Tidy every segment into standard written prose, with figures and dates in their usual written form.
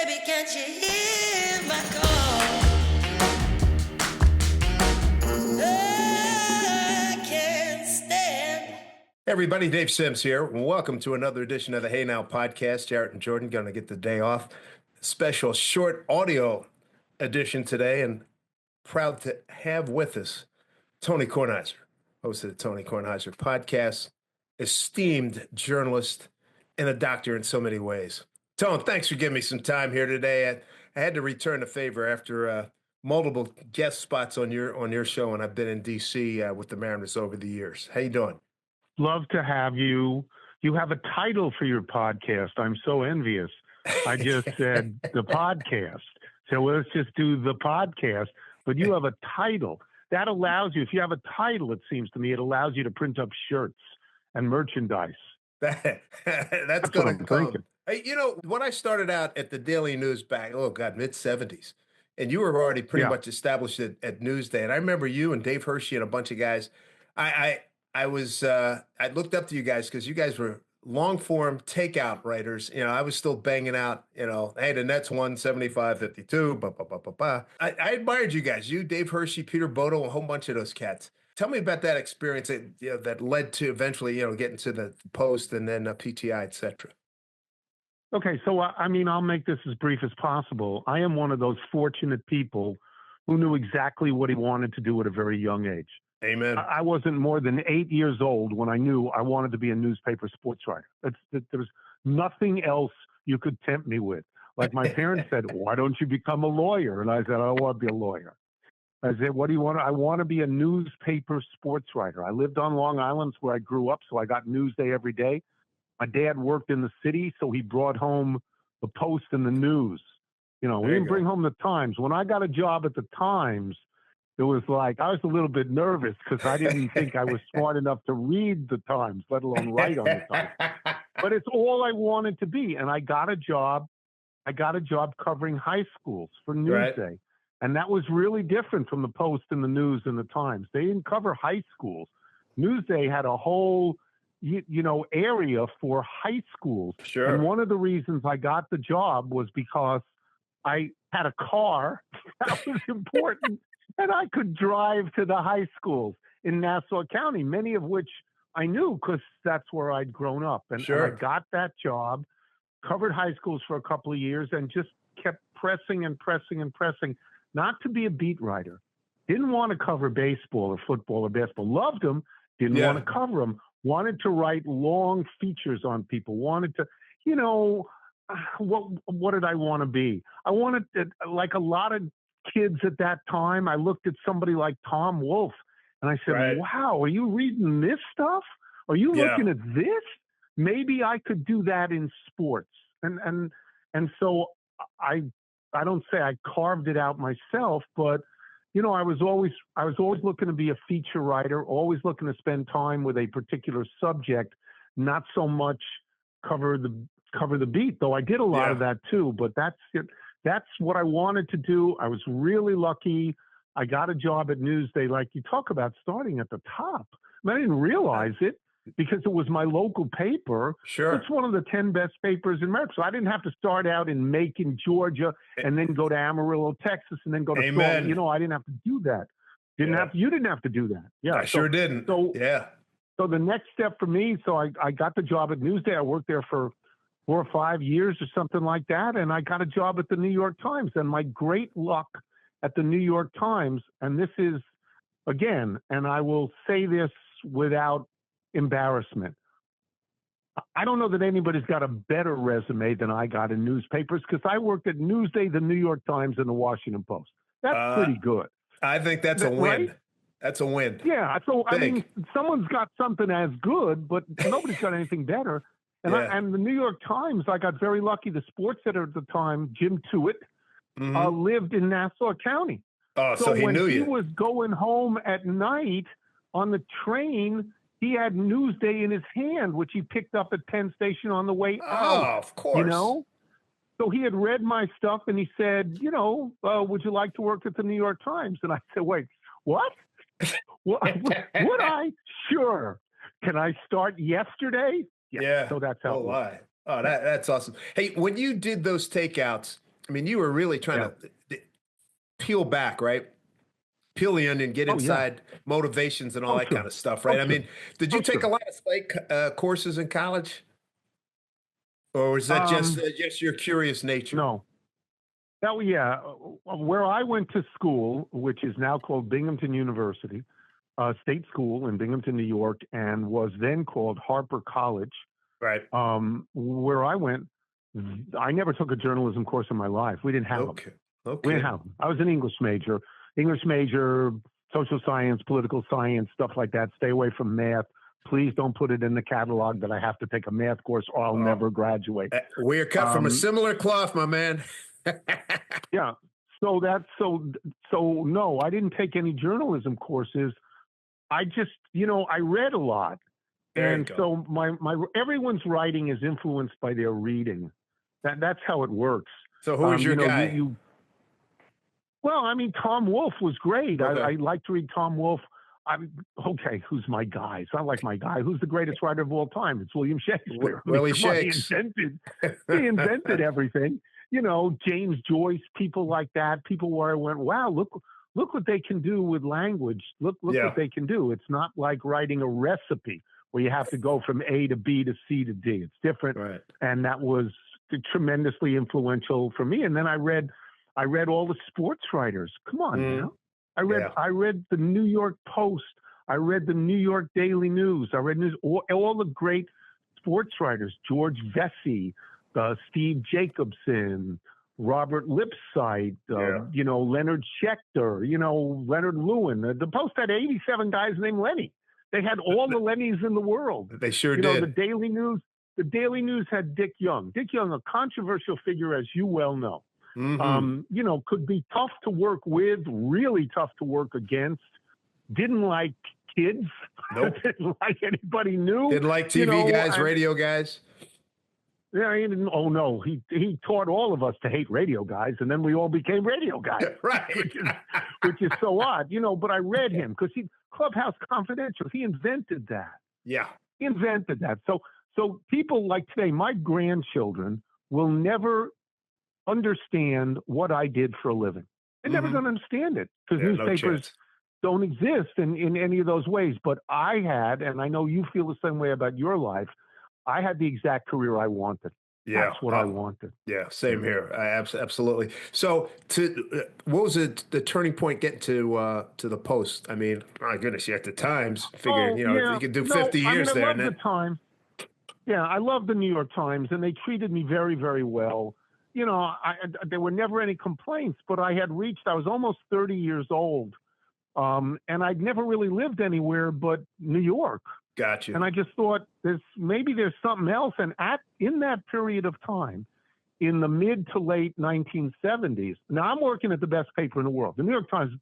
Baby, can't you hear my call? I can't stand. Hey everybody, Dave Sims here. Welcome to another edition of the Hey Now podcast. Jarrett and Jordan going to get the day off. Special short audio edition today, and proud to have with us Tony Kornheiser, host of the Tony Kornheiser podcast, esteemed journalist and a doctor in so many ways. Tone, thanks for giving me some time here today. I had to return a favor after multiple guest spots on your show, and I've been in D.C. With the Mariners over the years. How you doing? Love to have you. You have a title for your podcast. I'm so envious. I just said the podcast. So let's just do the podcast. But you have a title. That allows you, if you have a title, it seems to me, it allows you to print up shirts and merchandise. That's going to come. Hey, you know, when I started out at the Daily News back, mid-'70s, and you were already pretty much established at Newsday. And I remember you and Dave Hershey and a bunch of guys. I looked up to you guys because you guys were long form takeout writers. You know, I was still banging out, hey, the Nets won 75-52, I admired you guys, you, Dave Hershey, Peter Bodo, a whole bunch of those cats. Tell me about that experience that led to eventually, getting to the Post and then PTI, et cetera. Okay, so I'll make this as brief as possible. I am one of those fortunate people who knew exactly what he wanted to do at a very young age. Amen. I wasn't more than 8 years old when I knew I wanted to be a newspaper sports writer. There was nothing else you could tempt me with. Like my parents said, why don't you become a lawyer? And I said, I don't want to be a lawyer. I said, what do you want? I want to be a newspaper sports writer. I lived on Long Island where I grew up, so I got Newsday every day. My dad worked in the city, so he brought home the Post and the News. We didn't bring home the Times. When I got a job at the Times, it was like I was a little bit nervous because I didn't think I was smart enough to read the Times, let alone write on the Times. But it's all I wanted to be. And I got a job. I got a job covering high schools for Newsday. Right. And that was really different from the Post and the News and the Times. They didn't cover high schools. Newsday had a whole area for high schools. Sure. And one of the reasons I got the job was because I had a car. That was important. And I could drive to the high schools in Nassau County, many of which I knew because that's where I'd grown up. And I got that job, covered high schools for a couple of years, and just kept pressing and pressing and pressing, not to be a beat writer. Didn't want to cover baseball or football or basketball. Loved them. Didn't want to cover them. Wanted to write long features on people. Wanted to, what did I want to be? I wanted to, like a lot of kids at that time, I looked at somebody like Tom Wolfe and I said, wow, are you reading this stuff? Are you looking at this? Maybe I could do that in sports. And so I don't say I carved it out myself, but I was always looking to be a feature writer, always looking to spend time with a particular subject, not so much cover the beat, though I did a lot of that too, but that's it. That's what I wanted to do. I was really lucky. I got a job at Newsday, like you talk about starting at the top. I didn't realize it because it was my local paper. Sure. It's one of the 10 best papers in America. So I didn't have to start out in Macon, Georgia, and then go to Amarillo, Texas, and then go to Amen. I didn't have to do that. You didn't have to do that. Yeah. I sure didn't. So the next step for me, I got the job at Newsday. I worked there for 4 or 5 years or something like that. And I got a job at the New York Times. And my great luck at the New York Times, and this is, again, and I will say this without embarrassment, I don't know that anybody's got a better resume than I got in newspapers because I worked at Newsday, the New York Times, and the Washington Post. That's pretty good. I think that's a win. Right? That's a win. Yeah. So, someone's got something as good, but nobody's got anything better. And the New York Times, I got very lucky. The sports editor at the time, Jim Tewitt, lived in Nassau County. Oh, so he knew you. When he was going home at night on the train, he had Newsday in his hand, which he picked up at Penn Station on the way out. Oh, of course. So he had read my stuff, and he said, would you like to work at the New York Times? And I said, wait, what? Would I? Sure. Can I start yesterday? Yeah. So that's how it was. Oh, that's awesome. Hey, when you did those takeouts, I mean, you were really trying to peel back, right? Peel the onion, get Oh, yeah. inside motivations and all Oh, that sure. kind of stuff, right? Oh, I sure. mean, did you Oh, take a sure. lot of psych courses in college, or was that just your curious nature? No. That, yeah. Where I went to school, which is now called Binghamton University, state school in Binghamton, New York, and was then called Harper College. Right. Where I went, I never took a journalism course in my life. We didn't have them. Okay. We Okay. didn't have them. I was an English major, social science, political science, stuff like that. Stay away from math. Please don't put it in the catalog that I have to take a math course or I'll never graduate. We're cut from a similar cloth, my man. Yeah. So no, I didn't take any journalism courses. I just, I read a lot. There And you go. so my everyone's writing is influenced by their reading. That's how it works. So who was your guy? Well, I mean, Tom Wolfe was great. Okay. I like to read Tom Wolfe. Okay, who's my guy? It's not like my guy. Who's the greatest writer of all time? It's William Shakespeare. Willie Come on, Shakes. He invented everything. James Joyce, people like that. People where I went, wow, look what they can do with language. Look Yeah. what they can do. It's not like writing a recipe where you have to go from A to B to C to D. It's different. Right. And that was tremendously influential for me. And then I read all the sports writers. Come on now. I read the New York Post. I read the New York Daily News. I read all the great sports writers, George Vesey, Steve Jacobson, Robert Lipsyte, Leonard Schechter, Leonard Lewin. The Post had 87 guys named Lenny. They had all the Lennys in the world. They sure did. The Daily News had Dick Young. Dick Young, a controversial figure, as you well know. Mm-hmm. Could be tough to work with, really tough to work against. Didn't like kids. Nope. Didn't like anybody new. Didn't like TV guys, radio guys. Yeah, he didn't. Oh no, he taught all of us to hate radio guys, and then we all became radio guys. Right. which is so odd, But I read him because Clubhouse Confidential. He invented that. Yeah. He invented that. So people like today, my grandchildren will never understand what I did for a living. They're never going to understand it because newspapers don't exist in any of those ways. But I had, and I know you feel the same way about your life, I had the exact career I wanted. Yeah. That's what I wanted. Yeah, same here. Absolutely. So what was the turning point getting to the Post? I mean, my goodness, you at the Times figuring, you could do 50 years there. I love the Times. Yeah, I love the New York Times, and they treated me very, very well. There were never any complaints, but I was almost 30 years old, and I'd never really lived anywhere but New York. Gotcha. And I just thought there's something else. And in that period of time, in the mid to late 1970s, now I'm working at the best paper in the world, the New York Times.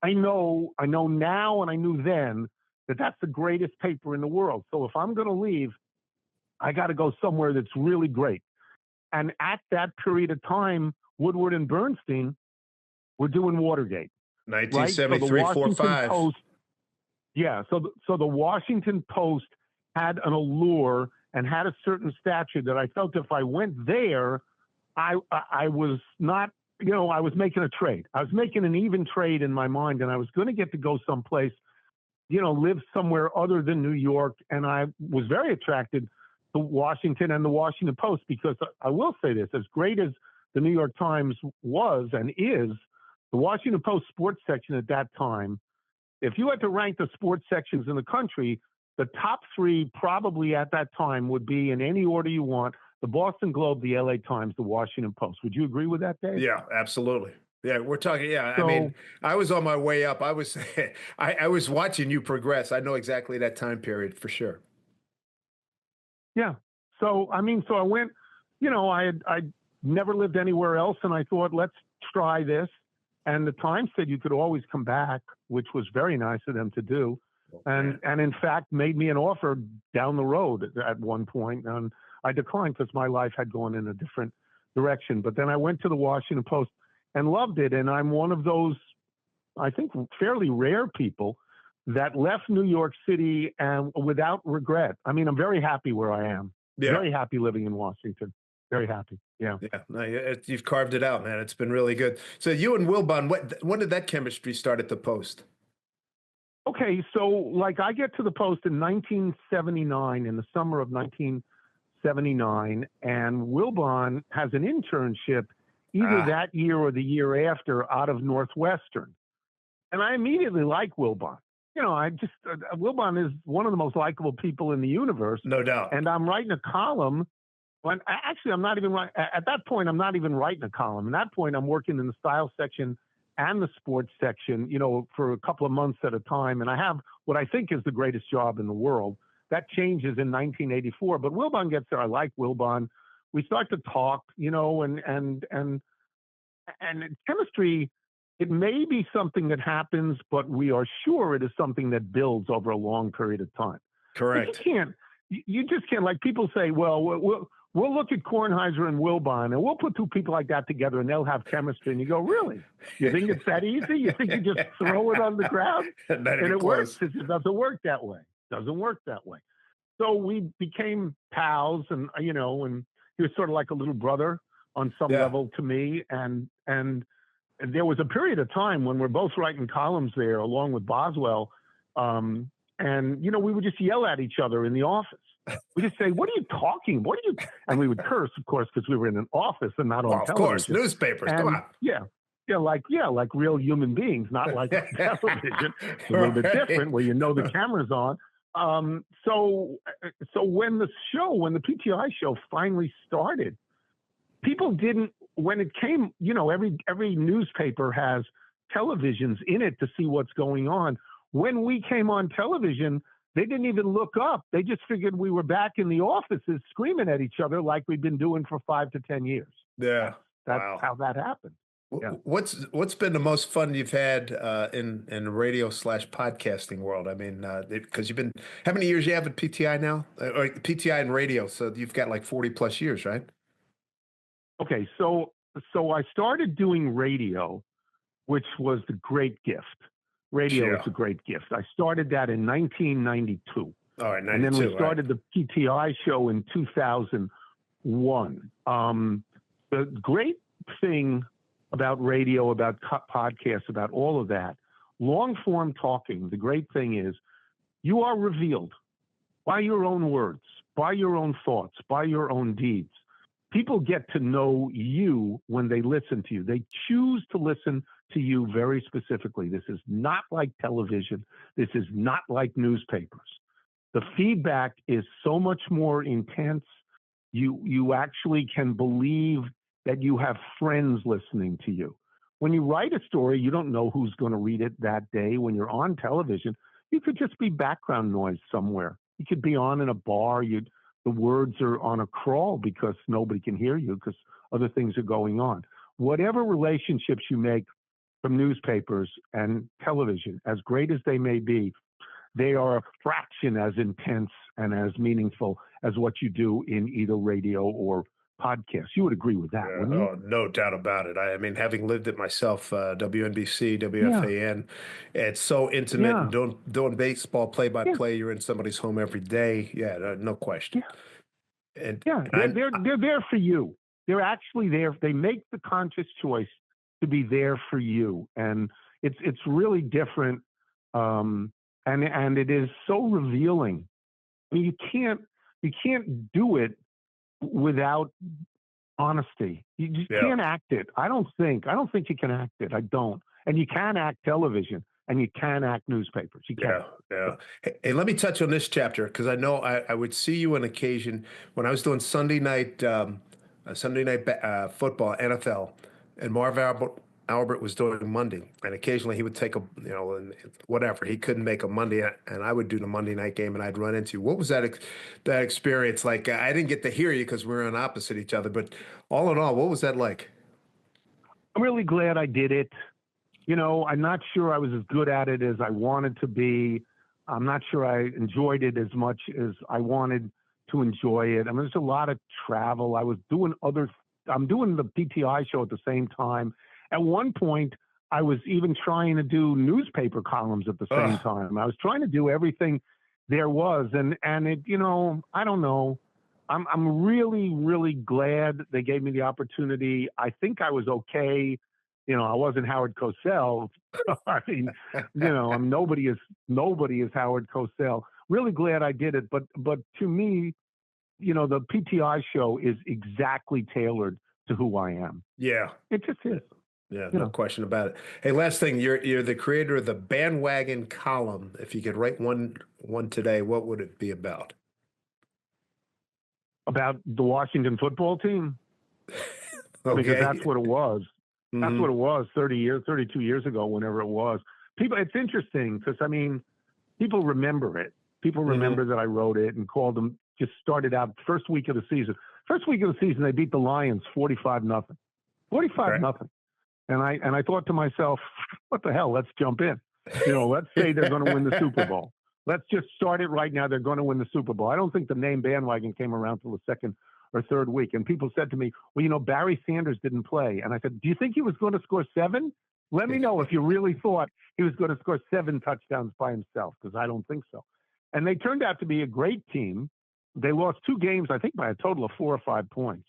I know now, and I knew then that that's the greatest paper in the world. So if I'm going to leave, I got to go somewhere that's really great. And at that period of time, Woodward and Bernstein were doing Watergate. 1973, right? So 4, 5. Post, yeah. So the Washington Post had an allure and had a certain stature that I felt if I went there, I was not, I was making a trade. I was making an even trade in my mind, and I was going to get to go someplace, live somewhere other than New York. And I was very attracted to Washington and the Washington Post, because I will say this, as great as the New York Times was and is, the Washington Post sports section at that time, if you had to rank the sports sections in the country, the top three probably at that time would be, in any order you want, the Boston Globe, the LA Times, the Washington Post. Would you agree with that, Dave? Yeah, absolutely. Yeah, we're talking. Yeah, So, I mean, I was on my way up. I was, I was watching you progress. I know exactly that time period for sure. Yeah. So I went. I'd never lived anywhere else, and I thought, let's try this. And the Times said you could always come back, which was very nice of them to do. And in fact, made me an offer down the road at one point. And I declined because my life had gone in a different direction. But then I went to the Washington Post and loved it. And I'm one of those, I think, fairly rare people that left New York City and without regret. I mean, I'm very happy where I am. Yeah. Very happy living in Washington. Very happy. Yeah. Yeah, no, you've carved it out, man. It's been really good. So you and Wilbon, when did that chemistry start at the Post? Okay, so like I get to the Post in 1979, in the summer of 1979, and Wilbon has an internship either that year or the year after out of Northwestern. And I immediately like Wilbon. Wilbon is one of the most likable people in the universe. No doubt. And I'm writing a column. Actually, I'm not even right at that point. I'm not even writing a column. At that point, I'm working in the style section and the sports section, for a couple of months at a time. And I have what I think is the greatest job in the world. That changes in 1984. But Wilbon gets there. I like Wilbon. We start to talk, and chemistry. It may be something that happens, but we are sure it is something that builds over a long period of time. Correct. You just can't, like people say, well, we'll look at Kornheiser and Wilbon, and we'll put two people like that together, and they'll have chemistry. And you go, really? You think it's that easy? You think you just throw it on the ground and it works? It just doesn't work that way. So we became pals, and he was sort of like a little brother on some level to me, and there was a period of time when we're both writing columns there along with Boswell. And, we would just yell at each other in the office. We just say, what are you talking? And we would curse, of course, because we were in an office and not on television. Of course, newspapers, come on. Like real human beings, not like television. It's a little bit different where the camera's on. So when the PTI show finally started, people didn't, when it came, every newspaper has televisions in it to see what's going on. When we came on television, they didn't even look up. They just figured we were back in the offices screaming at each other like we've been doing for 5 to 10 years. Yeah. That's how that happened. Yeah. What's been the most fun you've had in radio / podcasting world? I mean, because how many years you have at PTI now? Or PTI and radio, so you've got like 40 plus years, right? Okay, so I started doing radio, which was the great gift. Radio is a great gift. I started that in 1992. All right, 92. And then we started the PTI show in 2001. The great thing about radio, about podcasts, about all of that, long-form talking, the great thing is you are revealed by your own words, by your own thoughts, by your own deeds. People get to know you when they listen to you. They choose to listen to you very specifically. This is not like television. This is not like newspapers. The feedback is so much more intense. You actually can believe that you have friends listening to you. When you write a story, you don't know who's going to read it that day. When you're on television, you could just be background noise somewhere. You could be on in a bar. The words are on a crawl because nobody can hear you because other things are going on. Whatever relationships you make from newspapers and television, as great as they may be, they are a fraction as intense and as meaningful as what you do in either radio or podcast. You would agree with that, wouldn't you? Oh, no doubt about it. I mean, having lived it myself, WNBC, WFAN, it's so intimate. And doing baseball play-by-play, you're in somebody's home every day. Yeah, no question. They're there for you. They're actually there. They make the conscious choice to be there for you, and it's really different. And it is so revealing. I mean, you can't do it without honesty. You just can't act it. I don't think you can act it. I don't. And you can act television and you can act newspapers. You can. Yeah. Hey, let me touch on this chapter because I know I would see you on occasion when I was doing Sunday night football, NFL, and Marv Albert was doing Monday, and occasionally he would take whatever. He couldn't make a Monday, and I would do the Monday night game, and I'd run into you. What was that experience like? I didn't get to hear you because we were on opposite each other, but all in all, what was that like? I'm really glad I did it. I'm not sure I was as good at it as I wanted to be. I'm not sure I enjoyed it as much as I wanted to enjoy it. I mean, there's a lot of travel. I'm doing the PTI show at the same time. At one point, I was even trying to do newspaper columns at the same time. I was trying to do everything there was. And it, I don't know. I'm really, really glad they gave me the opportunity. I think I was okay. I wasn't Howard Cosell. I mean, nobody is Howard Cosell. Really glad I did it. But to me, the PTI show is exactly tailored to who I am. Yeah. It just is. Yeah, no question about it. Hey, last thing, you're the creator of the Bandwagon Column. If you could write one today, what would it be about? About the Washington football team. Okay. Because that's what it was. Mm-hmm. That's what it was 32 years ago, whenever it was. It's interesting because, people remember it. People remember that I wrote it and called them, just started out first week of the season. First week of the season, they beat the Lions 45-0. 45-0. And I thought to myself, what the hell? Let's jump in. Let's say they're going to win the Super Bowl. Let's just start it right now. They're going to win the Super Bowl. I don't think the name Bandwagon came around till the second or third week. And people said to me, well, Barry Sanders didn't play. And I said, do you think he was going to score 7? Let me know if you really thought he was going to score 7 touchdowns by himself, because I don't think so. And they turned out to be a great team. They lost 2 games, I think, by a total of 4 or 5 points.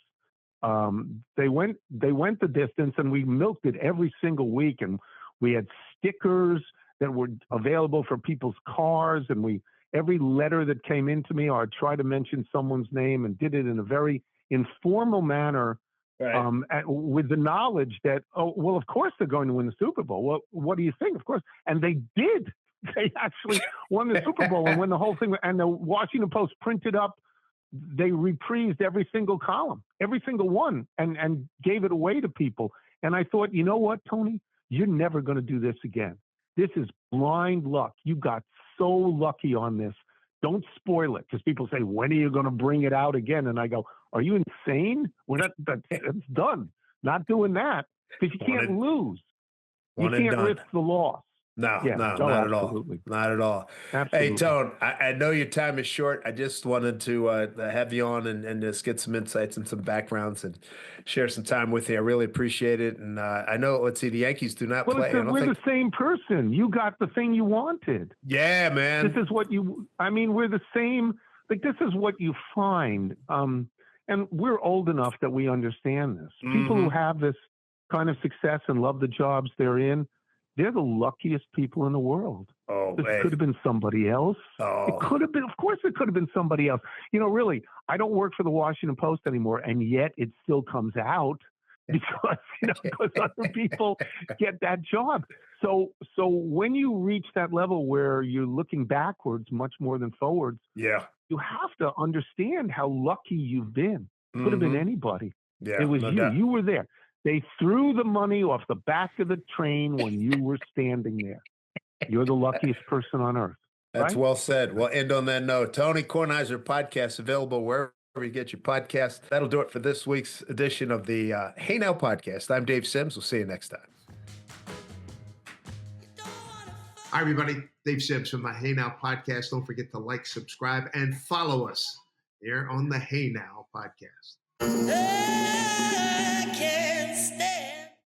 They went the distance, and we milked it every single week. And we had stickers that were available for people's cars. And every letter that came into me, I tried to mention someone's name and did it in a very informal manner. Right. With the knowledge that, of course they're going to win the Super Bowl. Well, what do you think? Of course. And they did. They actually won the Super Bowl and won the whole thing. And the Washington Post printed up, they reprised every single column, every single one, and gave it away to people. And I thought, you know what, Tony? You're never going to do this again. This is blind luck. You got so lucky on this. Don't spoil it, because people say, when are you going to bring it out again? And I go, are you insane? It's done. Not doing that, because you can't lose. You can't risk the loss. No, not at all. Not at all. Absolutely. Hey, Tone, I know your time is short. I just wanted to have you on and just get some insights and some backgrounds and share some time with you. I really appreciate it. And I know, the Yankees do not play. We're the same person. You got the thing you wanted. Yeah, man. This is what we're the same. This is what you find. And we're old enough that we understand this. People who have this kind of success and love the jobs they're in, they're the luckiest people in the world. Oh, this could have been somebody else. Oh. It could have been, of course, it could have been somebody else. Really, I don't work for the Washington Post anymore, and yet it still comes out because other people get that job. So when you reach that level where you're looking backwards much more than forwards, you have to understand how lucky you've been. It could have been anybody. Yeah, it was you. Doubt. You were there. They threw the money off the back of the train when you were standing there. You're the luckiest person on earth. That's right? well said. We'll end on that note. Tony Kornheiser podcast available wherever you get your podcast. That'll do it for this week's edition of the Hey Now podcast. I'm Dave Sims. We'll see you next time. Hi, everybody. Dave Sims from the Hey Now podcast. Don't forget to like, subscribe, and follow us here on the Hey Now podcast. I can't stand